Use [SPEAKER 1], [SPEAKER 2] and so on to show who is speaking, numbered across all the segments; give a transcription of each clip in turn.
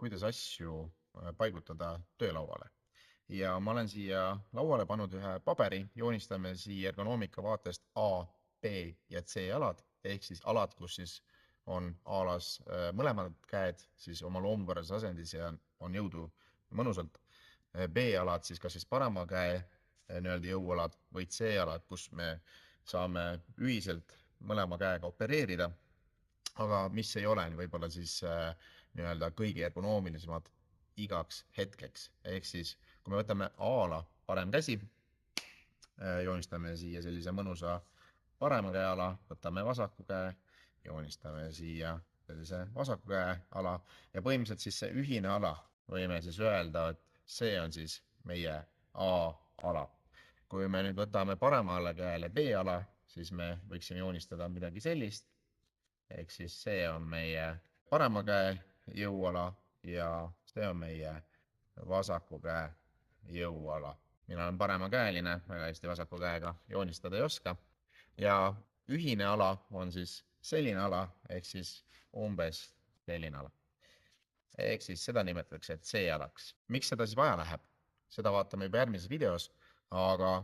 [SPEAKER 1] kuidas asju paigutada töölauale. Ja ma olen siia lauale pannud ühe paberi, joonistame siia ergonoomika vaatest A, B ja C alad, ehk siis alad, kus siis on A-alas mõlemad käed siis oma loomupärases asendis ja on jõudu mõnusalt. B-alad siis kas siis parema käe nii-öelda jõualad või C-alad, kus me saame ühiselt mõlema käega opereerida, aga mis ei ole võib-olla siis nii-öelda kõige ergonoomilisemad igaks hetkeks. Ehk siis, kui me võtame A-ala parem käsi, joonistame siia sellise mõnusa parema käe ala, võtame vasaku käe, joonistame siia sellise vasaku käe ala ja põhimõtteliselt siis see ühine ala võime siis öelda, et see on siis meie A-ala. Kui me nüüd võtame paremale käele B-ala, siis me võiksime joonistada midagi sellist, ehk siis see on meie parema käe jõuala ja see on meie vasaku käe jõuala. Mina olen paremakäeline, väga hästi vasaku käega joonistada ei oska. Ja ühine ala on siis selline ala, ehk siis umbes selline ala. Ehk siis seda nimetatakse C-alaks. Miks seda siis vaja läheb? Seda vaatame juba järgmises videos, aga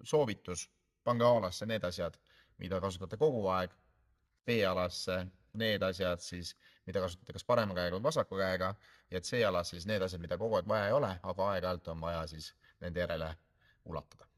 [SPEAKER 1] soovitus, pange A-alasse need asjad, mida kasutate kogu aeg, B-alasse need asjad siis, mida kasutate kas parema käega või vasaku käega, ja C-alasse siis need asjad, mida kogu aeg vaja ei ole, aga aeg-ajalt on vaja siis nende järele ulatada.